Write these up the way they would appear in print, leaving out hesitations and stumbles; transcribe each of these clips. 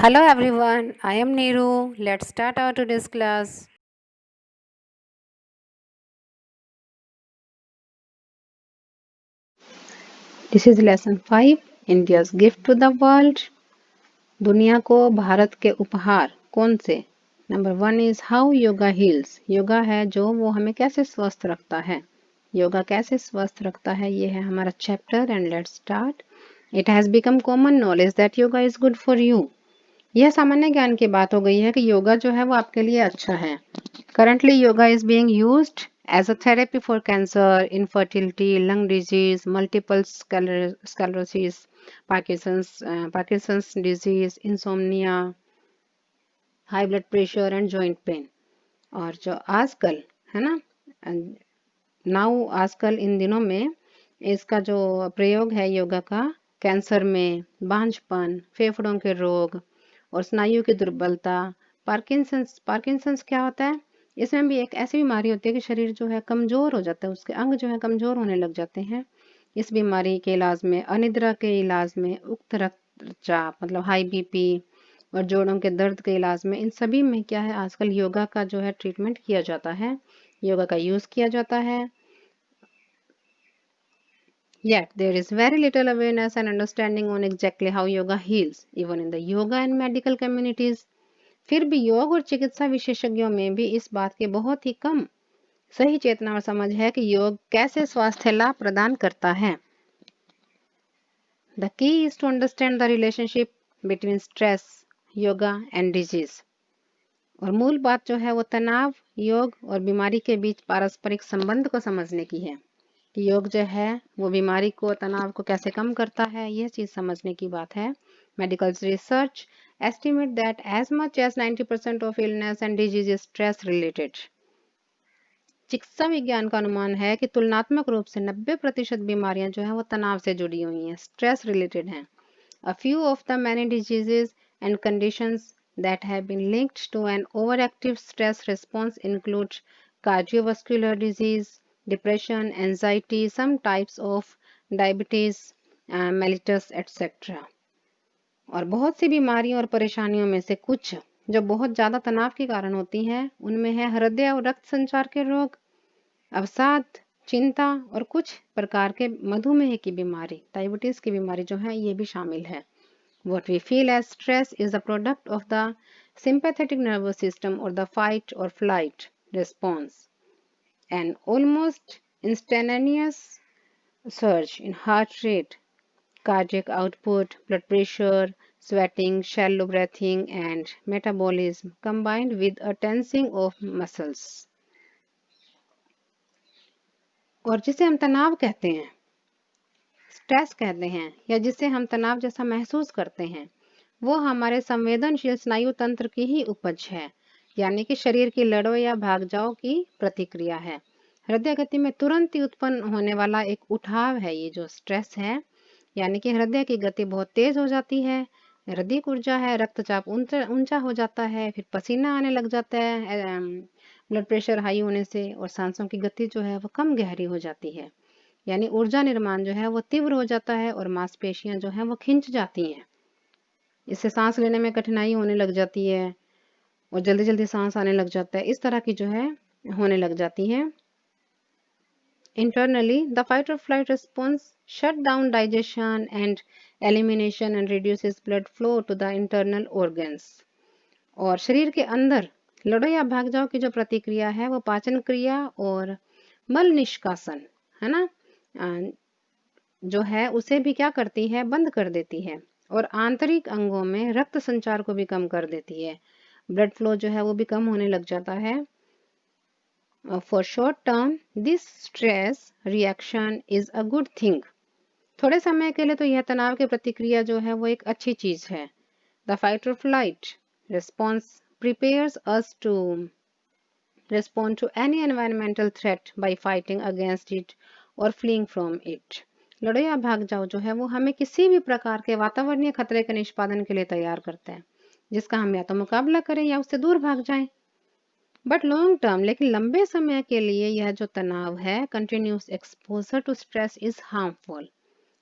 Hello everyone, I am Neeru. Let's start our today's class. This is lesson 5 India's gift to the world. दुनिया को भारत के उपहार कौन से? Number 1 is how yoga heels. Yoga है जो वो हमें कैसे स्वस्थ रखता है. योगा कैसे स्वस्थ रखता है ये है हमारा chapter and let's start. It has become common knowledge that yoga is good for you. यह सामान्य ज्ञान की बात हो गई है कि योगा जो है वो आपके लिए अच्छा है. Currently, yoga is being used as a therapy for cancer, infertility, lung disease, multiple sclerosis, Parkinson's disease, insomnia, high blood pressure and joint pain. और जो आजकल है ना, नाउ आजकल इन दिनों में इसका जो प्रयोग है योगा का कैंसर में, बांझपन, फेफड़ों के रोग और स्नायु की दुर्बलता. पार्किंसंस क्या होता है? इसमें भी एक ऐसी बीमारी होती है कि शरीर जो है कमजोर हो जाता है, उसके अंग जो है कमजोर होने लग जाते हैं. इस बीमारी के इलाज में, अनिद्रा के इलाज में, उच्च रक्तचाप मतलब हाई बीपी और जोड़ों के दर्द के इलाज में, इन सभी में क्या है आजकल योगा का जो है ट्रीटमेंट किया जाता है, योगा का यूज किया जाता है. Yet there is very little awareness and understanding on exactly how yoga heals, even in the yoga and medical communities. फिर भी योग और चिकित्सा विशेषज्ञों में भी इस बात के बहुत ही कम सही चेतना और समझ है कि योग कैसे स्वास्थ्य लाभ प्रदान करता है. The key is to understand the relationship between stress, yoga and disease. और मूल बात जो है वो तनाव, योग और बीमारी के बीच पारस्परिक संबंध को समझने की है कि योग जो है वो बीमारी को, तनाव को कैसे कम करता है, यह चीज समझने की बात है. Medical research estimate that as much as 90% of illness and disease is stress related. चिकित्सा विज्ञान का अनुमान है कि तुलनात्मक रूप से 90% बीमारियां जो है वो तनाव से जुड़ी हुई हैं, स्ट्रेस रिलेटेड हैं. A few of the many diseases and conditions that have been linked to an overactive stress response include cardiovascular disease, depression, anxiety, some types of diabetes, mellitus, etc. और बहुत सी बीमारियों और परेशानियों में से कुछ जो बहुत ज़्यादा तनाव के कारण होती हैं, उनमें है हृदय और रक्त संचार के रोग, अवसाद, चिंता और कुछ प्रकार के मधुमेह की बीमारी, डायबिटीज की बीमारी जो है ये भी शामिल है. What we feel as stress is a product of the sympathetic nervous system or the fight or flight response. An almost instantaneous surge in heart rate, cardiac output, blood pressure, sweating, shallow breathing, and metabolism combined with a tensing of muscles. और जिसे हम तनाव कहते हैं, stress कहते हैं, या जिसे हम तनाव जैसा महसूस करते हैं, वो हमारे संवेदनशील स्नायु तंत्र की ही उपज है, यानी कि शरीर की लड़ो या भाग जाओ की प्रतिक्रिया है. हृदय गति में तुरंत ही उत्पन्न होने वाला एक उठाव है ये जो स्ट्रेस है, यानी कि हृदय की गति बहुत तेज हो जाती है, हृदय ऊर्जा है, रक्तचाप ऊंचा हो जाता है, फिर पसीना आने लग जाता है ब्लड प्रेशर हाई होने से, और सांसों की गति जो है वो कम गहरी हो जाती है, यानी ऊर्जा निर्माण जो है वो तीव्र हो जाता है और मांसपेशियां जो है वो खिंच जाती हैं. इससे सांस लेने में कठिनाई होने लग जाती है और जल्दी जल्दी सांस आने लग जाता है, इस तरह की जो है होने लग जाती है. Internally, the fight or flight response shut down digestion and elimination and reduces blood flow to the internal organs. और शरीर के अंदर लड़ो या भाग जाओ की जो प्रतिक्रिया है वो पाचन क्रिया और मल निष्कासन है ना, जो है उसे भी क्या करती है, बंद कर देती है, और आंतरिक अंगों में रक्त संचार को भी कम कर देती है, ब्लड फ्लो जो है वो भी कम होने लग जाता है. For short term this stress reaction is a good thing. थोड़े समय के लिए तो यह तनाव की प्रतिक्रिया जो है वो एक अच्छी चीज है. द फाइट और flight response prepares us to respond to any environmental threat by fighting against it or fleeing from it. लड़ो या भाग जाओ जो है वो हमें किसी भी प्रकार के वातावरणीय खतरे के निष्पादन के लिए तैयार करते हैं, जिसका हम या तो मुकाबला करें या उससे दूर भाग जाएं. बट लॉन्ग टर्म, लेकिन लंबे समय के लिए यह जो तनाव है, continuous exposure to stress is harmful.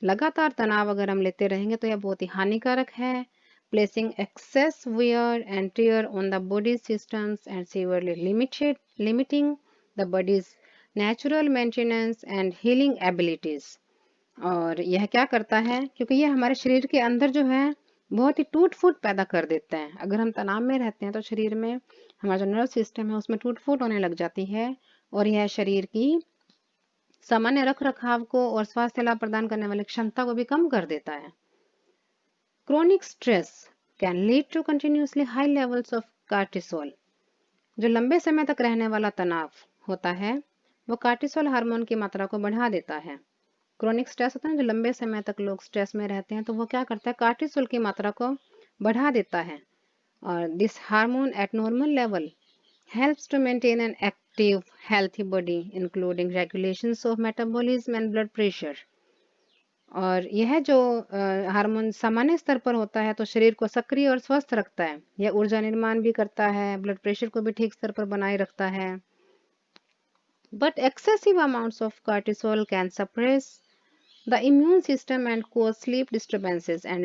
लगातार तनाव अगर हम लेते रहेंगे तो यह बहुत ही हानिकारक है. placing excess wear and tear on the body systems and severely limiting the body's natural maintenance and healing abilities। और यह क्या करता है, क्योंकि ये हमारे शरीर के अंदर जो है बहुत ही टूट-फूट पैदा कर देता है। अगर हम तनाव में रहते हैं तो शरीर में हमारा जो नर्व सिस्टम है उसमें टूट-फूट होने लग जाती है और यह शरीर की सामान्य रख-रखाव को और स्वास्थ्य लाभ प्रदान करने वाली क्षमता को भी कम कर देता है। Chronic stress can lead to continuously high levels of cortisol। जो लंबे समय तक रहने वाला तनाव होता है वो कार्टिसोल हार्मोन की मात्रा को बढ़ा देता है। क्रोनिक स्ट्रेस होता है, जो लंबे समय तक लोग स्ट्रेस में रहते हैं तो वो क्या करता है, कार्टिसोल की मात्रा को बढ़ा देता है। और this hormone eight normal level helps to maintain an active healthy body including regulations of metabolism and blood pressure। और यह जो हार्मोन सामान्य स्तर पर होता है तो शरीर को सक्रिय और स्वस्थ रखता है। यह ऊर्जा निर्माण भी करता है, ब्लड प्रेशर को भी ठीक स्तर पर बनाए रखता है। But excessive amounts of cortisol can suppress the immune system and cause sleep disturbances and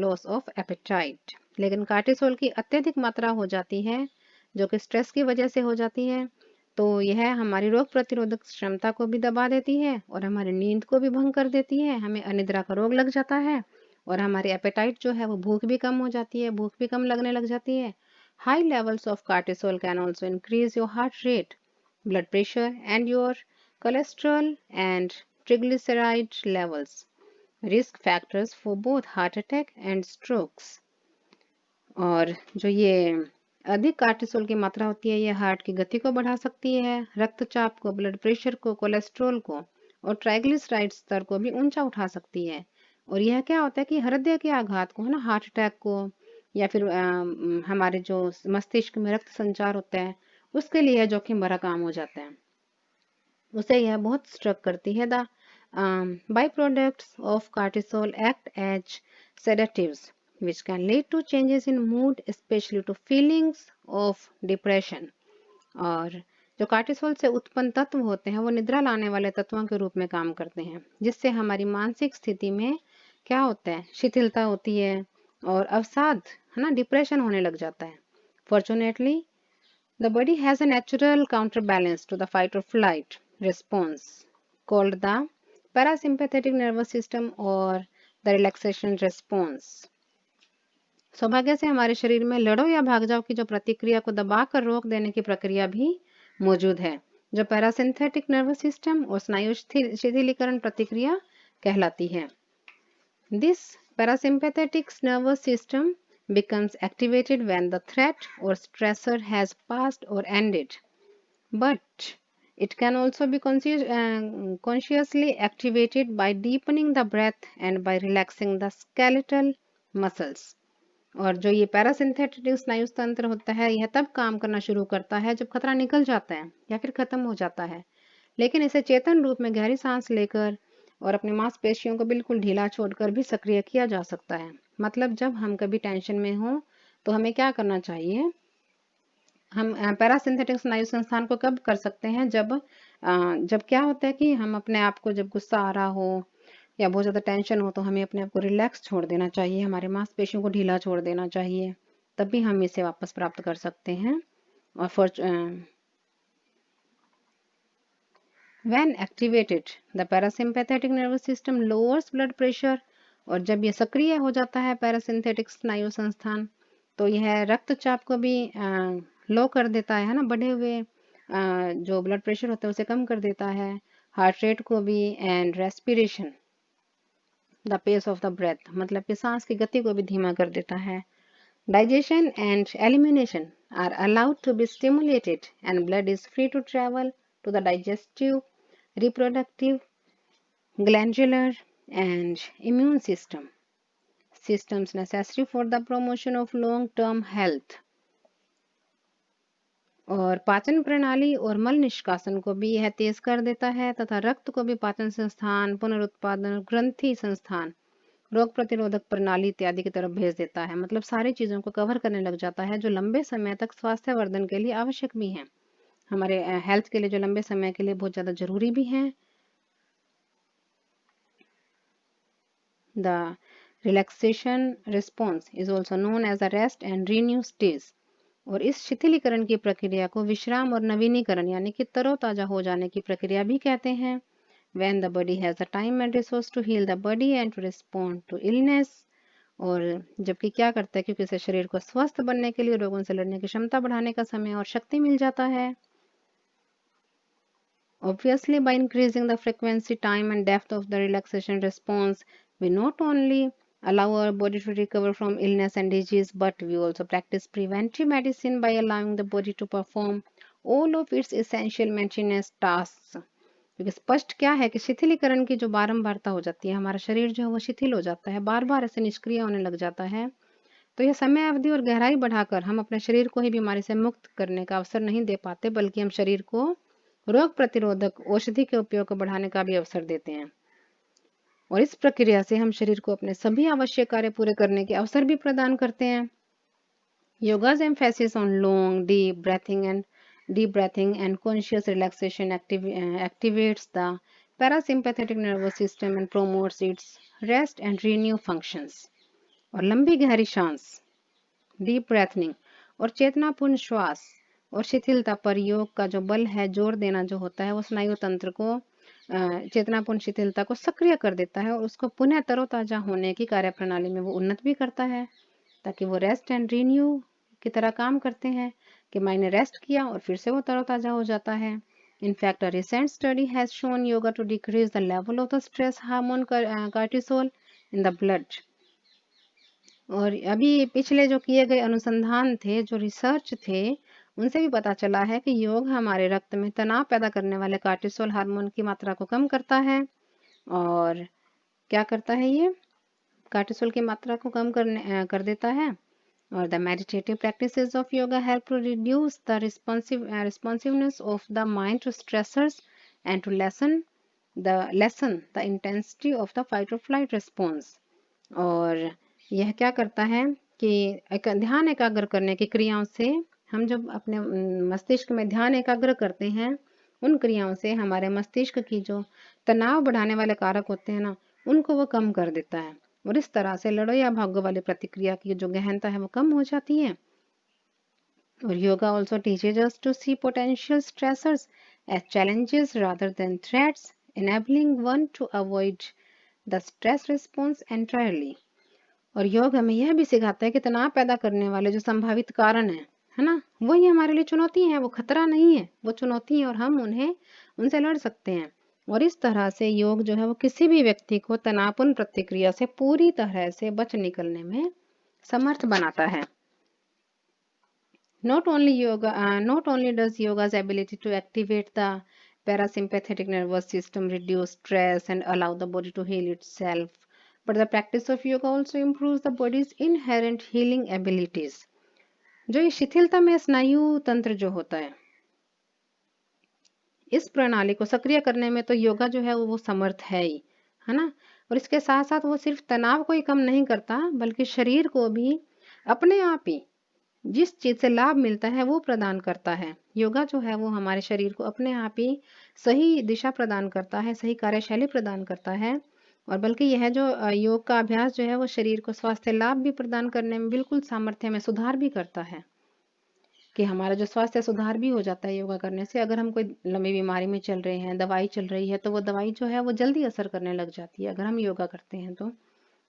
loss of appetite। लेकिन कार्टिसोल की अत्यधिक मात्रा हो जाती है जो कि स्ट्रेस की वजह से हो जाती है, तो यह हमारी रोग प्रतिरोधक क्षमता को भी दबा देती है और हमारी नींद को भी भंग कर देती है। हमें अनिद्रा का रोग लग जाता है और हमारी एपेटाइट जो है वो भूख भी कम हो जाती है, भूख भी कम लगने लग जाती है। High levels of cortisol can also increase your heart rate, blood pressure and your cholesterol and triglyceride levels, risk factors for both heart attack and strokes। और जो ये अधिक कार्टिसोल की मात्रा होती है ये हार्ट की गति को बढ़ा सकती है, रक्तचाप को, ब्लड प्रेशर को, कोलेस्ट्रॉल को और ट्राइग्लिसराइड स्तर को भी ऊंचा उठा सकती है। और यह क्या होता है कि हृदय के आघात को, है ना, हार्ट अटैक को, या फिर हमारे जो मस्तिष्क में रक्त संचार होता है उसके लिए जोखिम भरा काम हो जाता है, उसे यह बहुत स्ट्रक करती है। The by products of cortisol act as sedatives which can lead to changes in mood, especially to feelings of depression। और जो कार्टिसोल से उत्पन्न तत्व होते हैं वो निद्रा लाने वाले तत्वों के रूप में काम करते हैं, जिससे हमारी मानसिक स्थिति में क्या होता है, शिथिलता होती है और अवसाद, है ना, डिप्रेशन होने लग जाता है। Fortunately the body has a natural counterbalance to the fight or flight response called the parasympathetic nervous system or the relaxation response। सौभाग्य से हमारे शरीर में लड़ो या भाग जाओ की जो प्रतिक्रिया को दबाकर रोक देने की प्रक्रिया भी मौजूद है, जो पैरासिम्पैथिक नर्वस सिस्टम और स्नायु शिथिलीकरण प्रतिक्रिया कहलाती है। This parasympathetic nervous system becomes activated when the threat or stressor has passed or ended, but it can also be consciously activated by deepening the breath and by relaxing the skeletal muscles। और जो ये parasympathetic स्नायु तंत्र होता है यह तब काम करना शुरू करता है जब खतरा निकल जाता है या फिर खत्म हो जाता है, लेकिन इसे चेतन रूप में गहरी सांस लेकर और अपनी मांसपेशियों को बिल्कुल ढीला छोड़कर भी सक्रिय किया जा सकता है। मतलब जब हम कभी टेंशन में हो तो हमें क्या करना चाहिए, हम पैरासिम्पैथिक स्नायु संस्थान को कब कर सकते हैं, जब क्या होता है कि हम अपने आप को, जब गुस्सा आ रहा हो या बहुत ज़्यादा टेंशन हो तो हमें अपने आप को रिलैक्स छोड़ देना चाहिए, हमारे मांसपेशियों को ढीला छोड़ देना चाहिए, तभी हम इसे वापस प्राप्त कर सकते हैं। और when activated the parasympathetic nervous system lowers blood pressure। और जब ये सक्रिय हो जाता है पैरासिम्पैथिक स्नायु संस्थान तो यह रक्तचाप को भी लो कर देता है ना, बढ़े हुए जो ब्लड प्रेशर होता है उसे कम कर देता है, हार्ट रेट को भी, and respiration, the pace of the breath, मतलब कि सांस की गति को भी धीमा कर देता है। Digestion and elimination are allowed to be stimulated and blood is free to travel to the digestive, reproductive, glandular and immune systems necessary for the promotion of long term health। और पाचन प्रणाली और मल निष्कासन को भी यह तेज कर देता है तथा रक्त को भी पाचन संस्थान, पुनरुत्पादन, ग्रंथि संस्थान, रोग प्रतिरोधक प्रणाली इत्यादि की तरफ भेज देता है। मतलब सारी चीजों को कवर करने लग जाता है जो लंबे समय तक स्वास्थ्य वर्धन के लिए आवश्यक भी हैं, हमारे हेल्थ के लिए जो लंबे समय के लिए बहुत ज्यादा जरूरी भी हैं। The relaxation response is also known as a rest and renew stage. और इस शिथिलीकरण की प्रक्रिया को विश्राम और नवीनीकरण यानी कि तरोताजा हो जाने की प्रक्रिया भी कहते हैं। When the body has the time and resource to heal the body and to respond to illness। और जबकि क्या करता है, क्योंकि इसे शरीर को स्वस्थ बनने के लिए, रोगों से लड़ने की क्षमता बढ़ाने का समय और शक्ति मिल जाता है। Obviously, by increasing the frequency, time, and depth of the relaxation response, we not only allow our body to recover from illness and disease, but we also practice preventive medicine by allowing the body to perform all of its essential maintenance tasks। क्योंकि स्पष्ट क्या है कि शिथिलीकरण की जो बारंबारता हो जाती है, हमारा शरीर जो है वो शिथिल हो जाता है, बार बार ऐसे निष्क्रिय होने लग जाता है, तो यह समय अवधि और गहराई बढ़ाकर हम अपने शरीर को ही बीमारी से मुक्त करने का अवसर नहीं दे पाते, बल्कि हम शरीर को रोग प्रतिरोधक औषधि के उपयोग को बढ़ाने का भी अवसर देते हैं। और इस प्रक्रिया से हम शरीर को अपने सभी आवश्यक कार्य पूरे करने के अवसर भी प्रदान करते हैं। योगा's emphasis on long deep breathing and conscious relaxation activates the parasympathetic nervous system and promotes its rest and renew functions। और लंबी गहरी सांस, डीप ब्रेथनिंग और चेतनापूर्ण श्वास और शिथिलता पर योग का जो बल है, जोर देना जो होता है, वो स्नायु तंत्र को चेतनापूर्ण शिथिलता को सक्रिय कर देता है और उसको पुनः तरोताजा होने की कार्यप्रणाली में वो उन्नत भी करता है, ताकि वो रेस्ट एंड रिन्यू की तरह काम करते हैं कि मैंने रेस्ट किया और फिर से वो तरोताजा हो जाता है। In fact, a recent study has shown yoga to decrease the level of the stress hormone cortisol in the blood। और अभी पिछले जो किए गए अनुसंधान थे, जो रिसर्च थे, उनसे भी पता चला है कि योग हमारे रक्त में तनाव पैदा करने वाले कार्टिसोल हार्मोन की मात्रा को कम करता है। और क्या करता है ये? कार्टिसोल की मात्रा को कम कर देता है। और the meditative practices of yoga help to reduce the responsiveness of the mind to stressors and to lessen the intensity of the fight or flight response। और यह क्या करता है कि ध्यान एकाग्र करने की क्रियाओं से, हम जब अपने मस्तिष्क में ध्यान एकाग्र करते हैं, उन क्रियाओं से हमारे मस्तिष्क की जो तनाव बढ़ाने वाले कारक होते हैं ना, उनको वो कम कर देता है और इस तरह से लड़ो या भागो वाली प्रतिक्रिया की जो गहनता है वो कम हो जाती है। और yoga also teaches us to see potential stressors as challenges rather than threats, enabling one to avoid the stress response entirely। और योग हमें यह भी सिखाता है कि तनाव पैदा करने वाले जो संभावित कारण है ना, वही हमारे लिए चुनौती है, वो खतरा नहीं है, वो चुनौती है और हम उनसे लड़ सकते हैं। और इस तरह से योग जो है वो किसी भी व्यक्ति को तनावपूर्ण प्रतिक्रिया से पूरी तरह से बच निकलने में समर्थ बनाता है। Not only does yoga's ability to activate the parasympathetic nervous system reduce stress and allow the body to heal itself, but the practice of yoga also improves the body's inherent healing abilities। जो ये शिथिलता में स्नायु तंत्र जो होता है, इस प्रणाली को सक्रिय करने में तो योगा जो है वो समर्थ है ही, है ना। और इसके साथ साथ वो सिर्फ तनाव को ही कम नहीं करता, बल्कि शरीर को भी अपने आप ही जिस चीज से लाभ मिलता है वो प्रदान करता है। योगा जो है वो हमारे शरीर को अपने आप ही सही दिशा प्रदान करता है, सही कार्यशैली प्रदान करता है। और बल्कि यह जो योग का अभ्यास जो है वो शरीर को स्वास्थ्य लाभ भी प्रदान करने में, बिल्कुल सामर्थ्य में सुधार भी करता है, कि हमारा जो स्वास्थ्य सुधार भी हो जाता है योगा करने से। अगर हम कोई लंबी बीमारी में चल रहे हैं, दवाई चल रही है, तो वो दवाई जो है वो जल्दी असर करने लग जाती है अगर हम योगा करते हैं तो।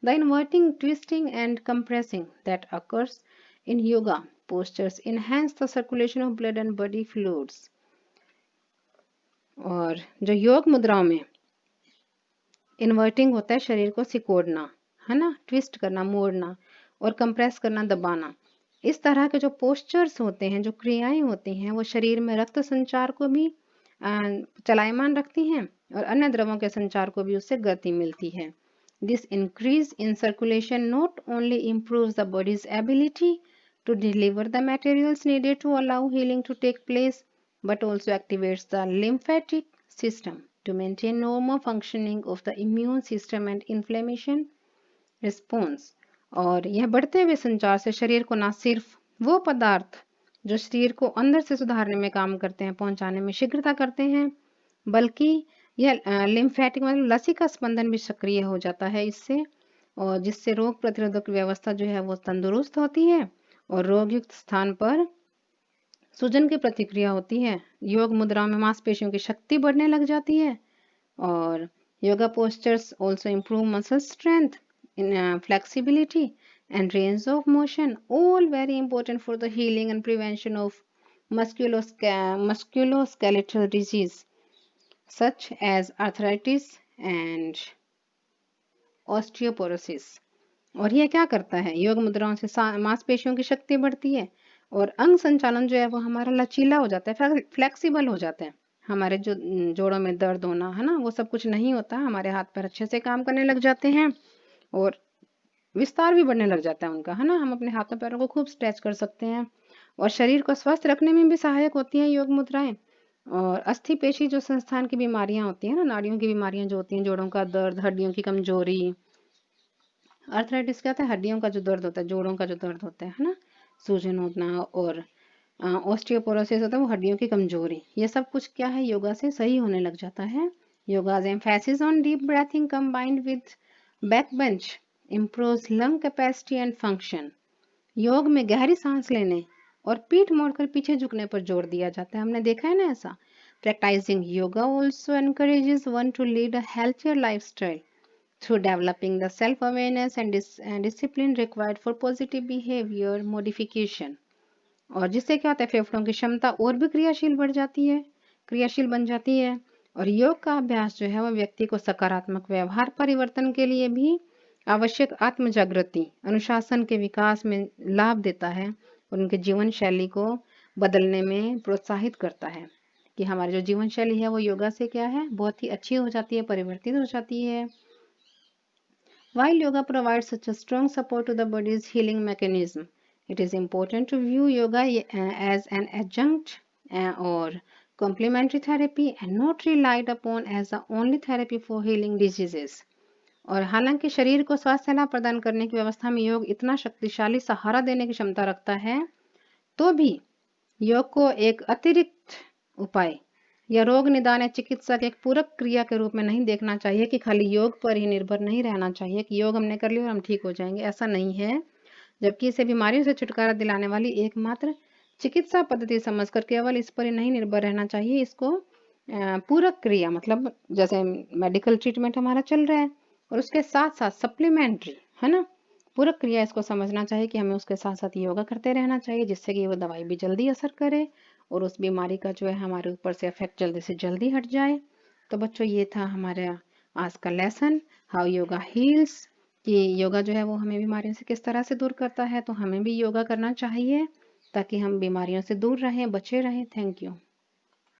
The inverting, twisting and compressing that occurs in yoga postures enhance the circulation of blood and body fluids। और जो योग मुद्राओं में इन्वर्टिंग होता है, शरीर को सिकोड़ना, है ना, ट्विस्ट करना, मोड़ना, और कंप्रेस करना, दबाना, इस तरह के जो पोस्चर्स होते हैं, जो क्रियाएं होती हैं, वो शरीर में रक्त संचार को भी चलायमान रखती हैं और अन्य द्रवों के संचार को भी उससे गति मिलती है। This increase in circulation not only improves the body's ability to deliver the materials needed to allow healing to take place, but also activates the lymphatic system to maintain normal functioning of the immune system and inflammation response। और यह बढ़ते हुए संचार से शरीर को न सिर्फ वो पदार्थ जो शरीर को अंदर से सुधारने में काम करते हैं, पहुंचाने में शीघ्रता करते हैं, बल्कि यह लिम्फेटिक मतलब लसीका स्पंदन भी सक्रिय हो जाता है इससे, और जिससे रोग प्रतिरोधक व्यवस्था जो है वो तंदुरुस्त होती है और रोग युक्त स्थान पर सूजन की प्रतिक्रिया होती है। योग मुद्राओं में मांसपेशियों की शक्ति बढ़ने लग जाती है और yoga postures also improve muscle strength, in flexibility and range of motion, all very important for the healing and prevention of musculoskeletal disease such as arthritis and osteoporosis. और ये क्या करता है, योग मुद्राओं से मांसपेशियों की शक्ति बढ़ती है और अंग संचालन जो है वो हमारा लचीला हो जाता है, फ्लेक्सिबल हो जाता है। हमारे जो जोड़ों में दर्द होना है ना, वो सब कुछ नहीं होता, हमारे हाथ पैर अच्छे से काम करने लग जाते हैं और विस्तार भी बढ़ने लग जाता है उनका, है ना। हम अपने हाथों पैरों को खूब स्ट्रेच कर सकते हैं और शरीर को स्वस्थ रखने में भी सहायक होती हैं योग मुद्राएं। और अस्थि पेशी जो संस्थान की बीमारियां होती हैं ना, नाड़ियों की बीमारियां जो होती हैं, जोड़ों का दर्द, हड्डियों की कमजोरी, आर्थराइटिस क्या होता है, हड्डियों का जो दर्द होता है, जोड़ों का जो दर्द होता है ना, सूजन होना, और ऑस्टियोपोरोसिस होता है वो हड्डियों की कमजोरी, ये सब कुछ क्या है, योगा से सही होने लग जाता है। योगा's emphasis on deep breathing combined with backbench improves lung capacity and function. योग में गहरी सांस लेने और पीठ मोड़कर पीछे झुकने पर जोर दिया जाता है, हमने देखा है ना ऐसा। Practicing yoga also encourages one to lead a healthier lifestyle through developing the self-awareness and discipline required for positive behavior modification. और जिससे क्या होता है, फेफड़ों की क्षमता और भी क्रियाशील बन जाती है और योग का अभ्यास जो है वो व्यक्ति को सकारात्मक व्यवहार परिवर्तन के लिए भी आवश्यक आत्म जागृति, अनुशासन के विकास में लाभ देता है और उनके जीवन शैली को बदलने में प्रोत्साहित करता है कि हमारी जो जीवन शैली है वो योगा से क्या है, बहुत ही अच्छी हो जाती है, परिवर्तित हो जाती है। While yoga provides such a strong support to the body's healing mechanism, it is important to view yoga as an adjunct or complementary therapy and not relied upon as the only therapy for healing diseases. और हालांकि शरीर को स्वास्थ्य लाभ प्रदान करने की व्यवस्था में योग इतना शक्तिशाली सहारा देने की क्षमता रखता है, तो भी योग को एक अतिरिक्त उपाय या रोग निदान या चिकित्सा के एक पूरक क्रिया के रूप में नहीं देखना चाहिए कि खाली योग पर ही निर्भर नहीं रहना चाहिए कि योग हमने कर लिया और हम ठीक हो जाएंगे, ऐसा नहीं है। जबकि इसे बीमारियों से छुटकारा दिलाने वाली एकमात्र चिकित्सा पद्धति समझकर केवल इस पर ही नहीं निर्भर रहना चाहिए, इसको पूरक क्रिया मतलब जैसे मेडिकल ट्रीटमेंट हमारा चल रहा है और उसके साथ साथ सप्लीमेंट्री, है ना, पूरक क्रिया इसको समझना चाहिए कि हमें उसके साथ साथ योगा करते रहना चाहिए, जिससे कि वो दवाई भी जल्दी असर करे और उस बीमारी का जो है हमारे ऊपर से इफेक्ट जल्दी से जल्दी हट जाए। तो बच्चों, ये था हमारा आज का लेसन, हाउ योगा हील्स, कि योगा जो है वो हमें बीमारियों से किस तरह से दूर करता है। तो हमें भी योगा करना चाहिए ताकि हम बीमारियों से दूर रहें, बचे रहें। Thank you.